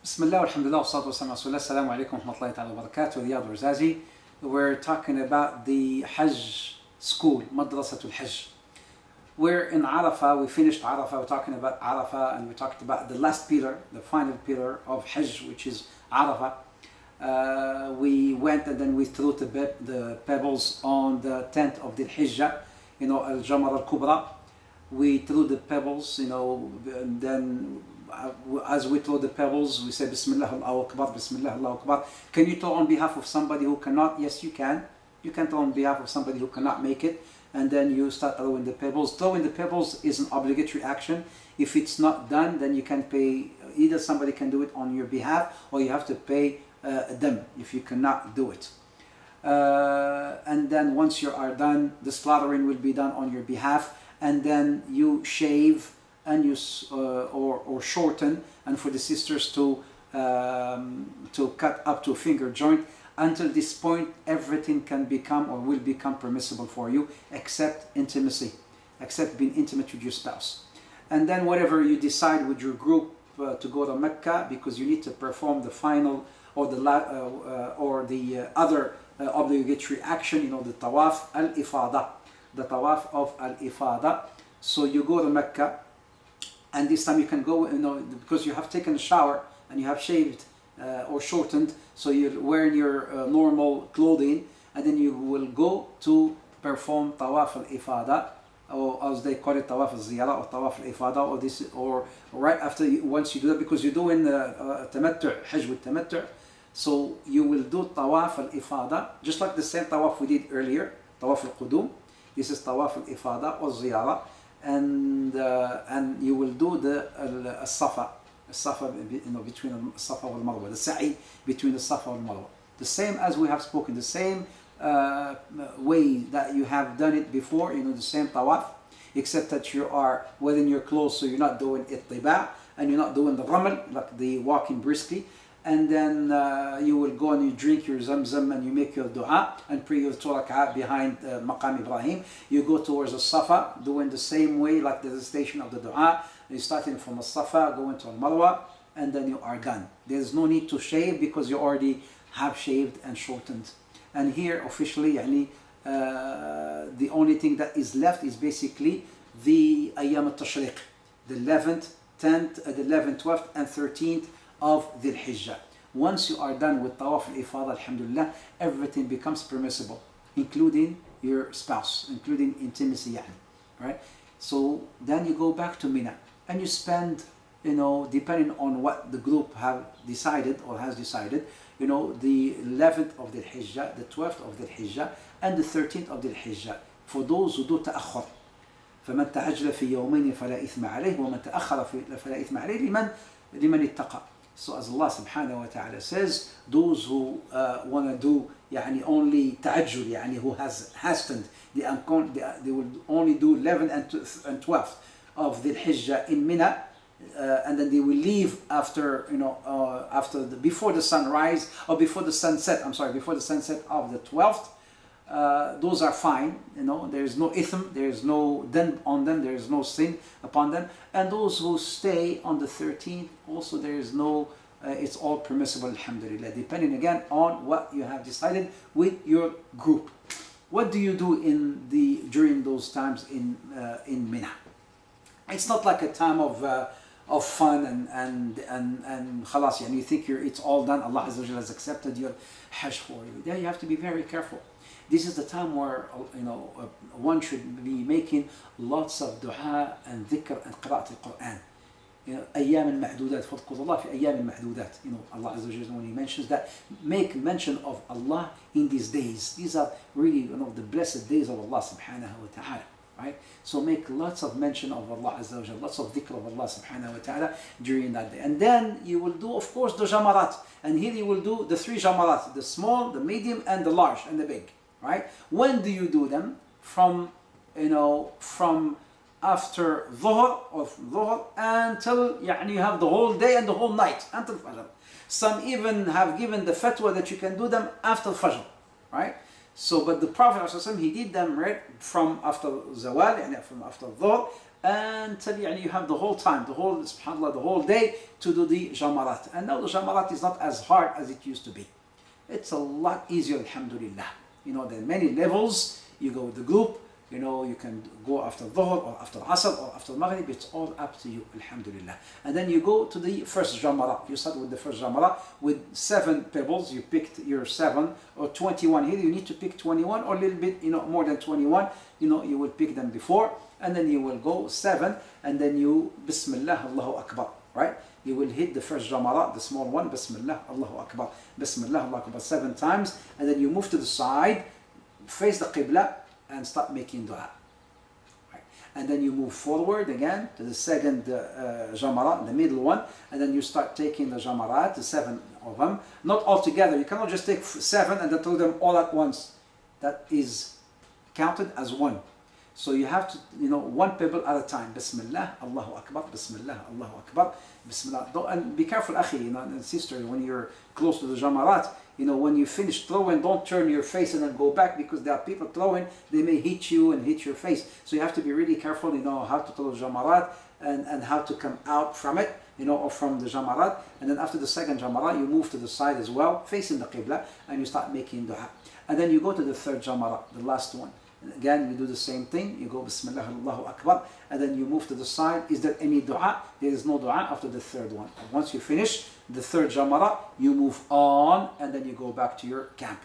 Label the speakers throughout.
Speaker 1: Bismillah, alhamdulillah, wassalatu wassalamu ala rasulillah, assalamu alaikum wa rahmatullahi ta'ala wa barakatuh, Riad Ouarzazi. We're talking about the Hajj school, Madrasatul Hajj. We're in Arafah, we finished Arafah, we're talking about Arafah, and we talked about the last pillar, the final pillar of Hajj, which is Arafah. We went and then we threw the pebbles on the tent of the Hijjah, Al-Jamar al-Kubra. We threw the pebbles, and then as we throw the pebbles, we say Bismillah Allahu Akbar, Bismillah Allahu Akbar. Can you throw on behalf of somebody who cannot? Yes, you can. You can throw on behalf of somebody who cannot make it, and then you start throwing the pebbles. Throwing the pebbles is an obligatory action. If it's not done, then you can pay, either somebody can do it on your behalf, or you have to pay them if you cannot do it. And then once you are done, the slaughtering will be done on your behalf, and then you shave and you or shorten, and for the sisters to cut up to finger joint. Until this point, everything can become or will become permissible for you, except intimacy, except being intimate with your spouse. And then whatever you decide with your group to go to Mecca, because you need to perform the final or the other obligatory action, the tawaf al-ifada, the tawaf of al-ifada. So you go to Mecca, and this time you can go, because you have taken a shower and you have shaved or shortened, so you're wearing your normal clothing, and then you will go to perform tawaf al-ifada, or as they call it, tawaf al-ziyara or tawaf al-ifada, or right after, once you do that, because you're doing tamattu', hajj with tamattu', so you will do tawaf al-ifada, just like the same tawaf we did earlier, tawaf al-qudum. This is tawaf al-ifada or ziyara, and you will do the al-safa, between Safa and Marwa, the sa'i between the Safa and Marwa. The same as we have spoken, the same way that you have done it before, the same tawaf, except that you are within your clothes, so you're not doing ittiba, and you're not doing the ramal, like the walking briskly. And then you will go and you drink your zamzam and you make your dua and pray your 2 rak'ah behind Maqam Ibrahim. You go towards the Safa, doing the same way like the station of the dua. You're starting from the Safa, going to Marwa, and then you are done. There's no need to shave because you already have shaved and shortened. And here officially, the only thing that is left is basically the Ayyam al-Tashriq, the 11th, 12th and 13th of Dhul Hijjah. Once you are done with Tawaf al-Ifada, alhamdulillah, everything becomes permissible, including your spouse, including intimacy, right? So then you go back to Mina, and you spend, depending on what the group have decided or has decided, the 11th of Dhul Hijjah, the 12th of Dhul Hijjah, and the 13th of Dhul Hijjah, for those who do ta'akhur. فَمَنْ تَعَجْلَ فِي يَوْمَيْنِ فَلَا إِثْمَ عَلَيْهِ وَمَنْ تَأَخَّرَ فَلَا إِثْمَ عَلَيْهِ لِمَنِ اتَّقَى. So as Allah subhanahu wa ta'ala says, those who want to do only ta'ajjul, who has hastened, they will only do 11 and 12 of Dhul Hijjah in Mina, and then they will leave after, before the sunrise, or before the sunset, before the sunset of the 12th. Those are fine, there is no ithm, there is no din on them, there is no sin upon them. And those who stay on the 13th, also there is no, it's all permissible, alhamdulillah, depending again on what you have decided with your group. What do you do during those times in Mina? It's not like a time of fun and khalas, you think it's all done, Allah Azza wa Jalla has accepted your Hajj for you. There you have to be very careful. This is the time where one should be making lots of dua and dhikr and qira'at al-Quran. أيام المعدودات فاذكر الله في أيام المعدودات. Allah Azza wa Jalla, when He mentions that, make mention of Allah in these days. These are really the blessed days of Allah subhanahu wa ta'ala. Right? So make lots of mention of Allah Azza wa Jalla, lots of dhikr of Allah subhanahu wa ta'ala during that day. And then you will do, of course, the jamarat. And here you will do the 3 jamarat, the small, the medium, and the large, and the big. Right? When do you do them? From after dhuhr until you have the whole day and the whole night until Fajr. Some even have given the fatwa that you can do them after Fajr, right? So, but the Prophet ﷺ, he did them right from after Zawal, from after dhuhr until you have the whole time, subhanAllah, the whole day to do the jamarat. And now the jamarat is not as hard as it used to be. It's a lot easier, alhamdulillah. There are many levels. You go with the group, you can go after Dhuhr or after Asr or after Maghrib. It's all up to you, alhamdulillah. And then you go to the first jamara. You start with the first jamara with 7 pebbles. You picked your 7 or 21. Here you need to pick 21 or a little bit, more than 21. You will pick them before. And then you will go 7, and then you Bismillah, Allahu Akbar, right? You will hit the first jamara, the small one, Bismillah, Allahu Akbar, Bismillah, Allahu Akbar 7 times, and then you move to the side, face the Qibla, and start making dua. Right? And then you move forward again to the second jamara, the middle one, and then you start taking the jamarat, the 7 of them, not all together. You cannot just take 7 and then throw them all at once. That is counted as one. So you have to, one pebble at a time. Bismillah, Allahu Akbar, Bismillah, Allahu Akbar, Bismillah. And be careful, akhi, and sister, when you're close to the jamarat, when you finish throwing, don't turn your face and then go back, because there are people throwing, they may hit you and hit your face. So you have to be really careful, how to throw the jamarat and how to come out from it, or from the jamarat. And then after the second jamarat, you move to the side as well, facing the Qibla, and you start making dua. And then you go to the third jamarat, the last one. Again, you do the same thing. You go Bismillah, Allahu Akbar, and then you move to the side. Is there any dua? There is no dua after the third one. And once you finish the third jamara, you move on, and then you go back to your camp.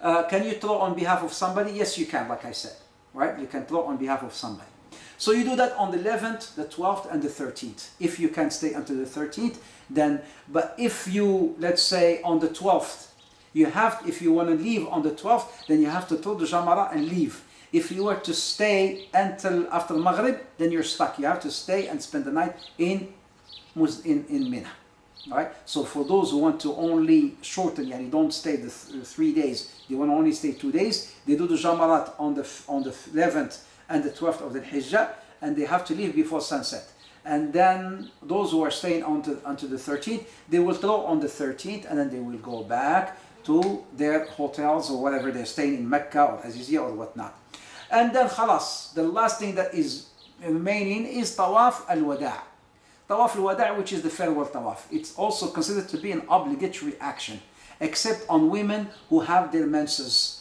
Speaker 1: Can you throw on behalf of somebody? Yes, you can, like I said. Right? You can throw on behalf of somebody. So you do that on the 11th, the 12th, and the 13th. If you can stay until the 13th, then, but if you, let's say, on the 12th, if you want to leave on the 12th, then you have to throw the jamara and leave. If you were to stay until after Maghrib, then you're stuck. You have to stay and spend the night in Mina. Right? So for those who want to only shorten, don't stay the 3 days, they want to only stay 2 days, they do the jamarat on the 11th and the 12th of the Hijjah, and they have to leave before sunset. And then those who are staying until the 13th, they will throw on the 13th, and then they will go back to their hotels or whatever they're staying in Mecca or Aziziyah or whatnot. And then khalas, the last thing that is remaining is Tawaf al-Wada'. Tawaf al-Wada', which is the farewell tawaf. It's also considered to be an obligatory action, except on women who have their menses.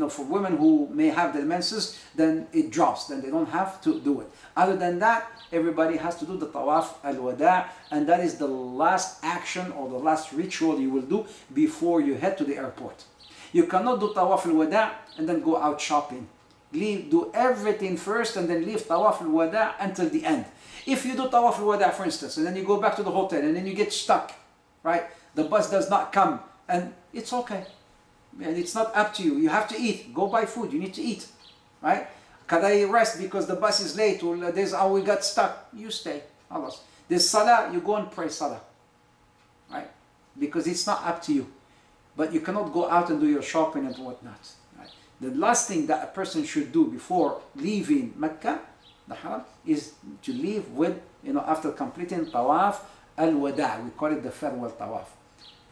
Speaker 1: For women who may have their menses, then it drops, then they don't have to do it. Other than that, everybody has to do the Tawaf al-Wada', and that is the last action or the last ritual you will do before you head to the airport. You cannot do Tawaf al-Wada' and then go out shopping. Do everything first and then leave Tawaf al-Wada' until the end. If you do Tawaf al-Wada', for instance, and then you go back to the hotel and then you get stuck, right? The bus does not come, and it's okay. And it's not up to you. You have to eat. Go buy food. You need to eat, right? Can I rest because the bus is late? Or there's how we got stuck. You stay. Allah. There's salah. You go and pray salah, right? Because it's not up to you. But you cannot go out and do your shopping and whatnot. Right? The last thing that a person should do before leaving Mecca, the Haram, is to leave with, after completing Tawaf al-Wada'. We call it the farewell Tawaf.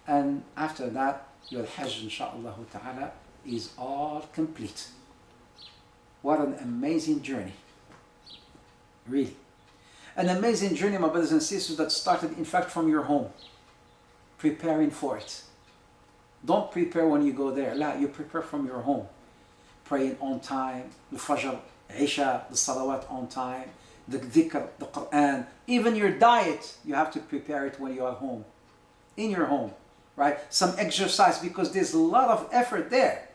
Speaker 1: And after that, your Hajj, inshaAllah ta'ala, is all complete. What an amazing journey. Really. An amazing journey, my brothers and sisters, that started, in fact, from your home. Preparing for it. Don't prepare when you go there. La, you prepare from your home. Praying on time, the Fajr, Isha, the Salawat on time, the Dhikr, the Quran. Even your diet, you have to prepare it when you are home. In your home. Right? Some exercise, because there's a lot of effort there.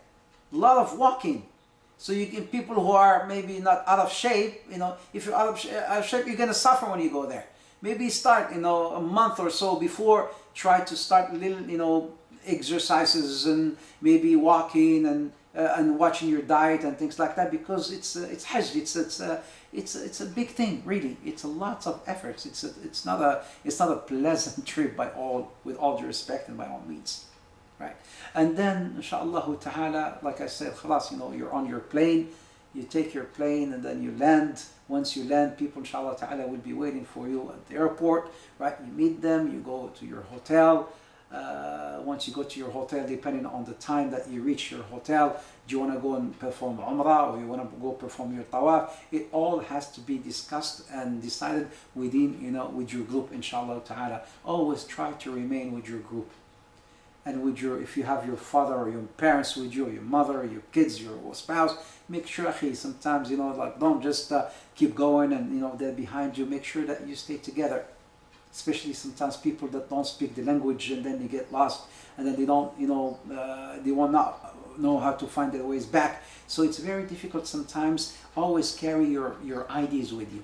Speaker 1: A lot of walking. So you get people who are maybe not out of shape, if you're out of shape, you're going to suffer when you go there. Maybe start, a month or so before, try to start little, exercises and maybe walking and watching your diet and things like that, because it's Hajj, it's a big thing, really. It's a lot of efforts. It's not a pleasant trip with all due respect and by all means, right? And then inshallah ta'ala, like I said, khalas, you're on your plane, you take your plane and then you land. Once you land, people inshallah ta'ala will be waiting for you at the airport, right? You meet them, you go to your hotel, once you go to your hotel, depending on the time that you reach your hotel, do you want to go and perform Umrah, or you want to go perform your Tawaf? It all has to be discussed and decided within, with your group, inshallah ta'ala. Always try to remain with your group. And with if you have your father or your parents with you, or your mother, or your kids, your spouse, make sure, akhi, sometimes, like, don't just keep going and, they're behind you. Make sure that you stay together. Especially sometimes people that don't speak the language, and then they get lost, and then they don't, they will not know how to find their ways back. So it's very difficult sometimes. Always carry your IDs with you.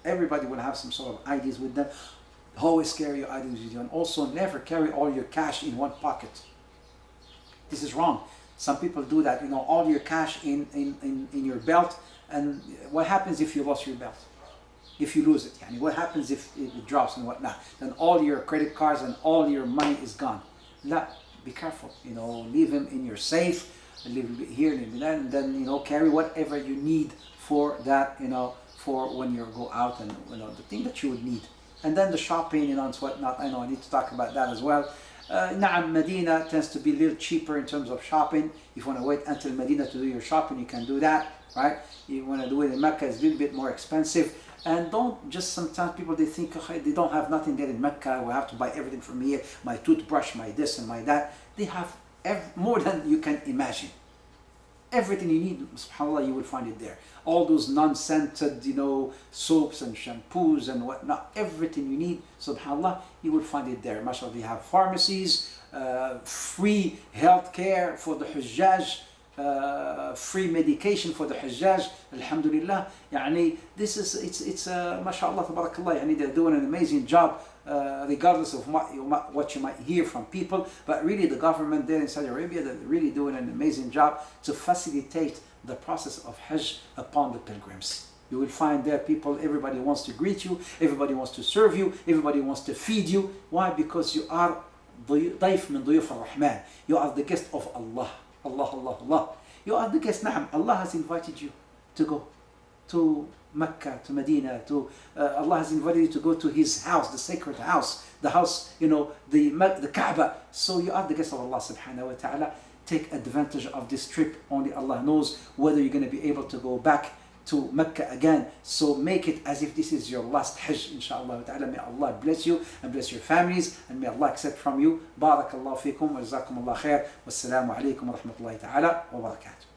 Speaker 1: Everybody will have some sort of IDs with them. Always carry your IDs with you, and also never carry all your cash in one pocket. This is wrong. Some people do that, all your cash in your belt, and what happens if you lost your belt? If you lose it, what happens if it drops and whatnot? Then all your credit cards and all your money is gone. La, be careful. Leave them in your safe, leave it here, leave it there, and then carry whatever you need for that. For when you go out, and the thing that you would need. And then the shopping, and whatnot. I know I need to talk about that as well. Na'am, Medina tends to be a little cheaper in terms of shopping. If you want to wait until Medina to do your shopping, you can do that, right? You want to do it in Mecca, it's a little bit more expensive. And don't just, sometimes people, they think, okay, they don't have nothing there in Mecca, we have to buy everything from here, my toothbrush, my this and my that. They have more than you can imagine. Everything you need, subhanAllah, you will find it there. All those non-scented, soaps and shampoos and whatnot, everything you need, subhanAllah, you will find it there. MashaAllah, they have pharmacies, free health care for the Hujjaj, free medication for the Hajj. Alhamdulillah. This is, it's mashallah, tabarakallah. They're doing an amazing job, regardless of what you might hear from people. But really, the government there in Saudi Arabia, they're really doing an amazing job to facilitate the process of Hajj upon the pilgrims. You will find there people, everybody wants to greet you, everybody wants to serve you, everybody wants to feed you. Why? Because you are ضيف من ضيوف الرحمن. You are the guest of Allah. Allah. You are the guest. Na'am. Allah has invited you to go to Mecca, to Medina, Allah has invited you to go to His house, the sacred house, the house, the Kaaba. So you are the guest of Allah subhanahu wa ta'ala. Take advantage of this trip. Only Allah knows whether you're going to be able to go back to Mecca again. So make it as if this is your last Hajj, inshallah ta'ala. May Allah bless you and bless your families, and may Allah accept from you. Barakallahu feekum wa jazakumullah khair. Wassalamu alaikum wa rahmatullahi ta'ala wa barakatuh.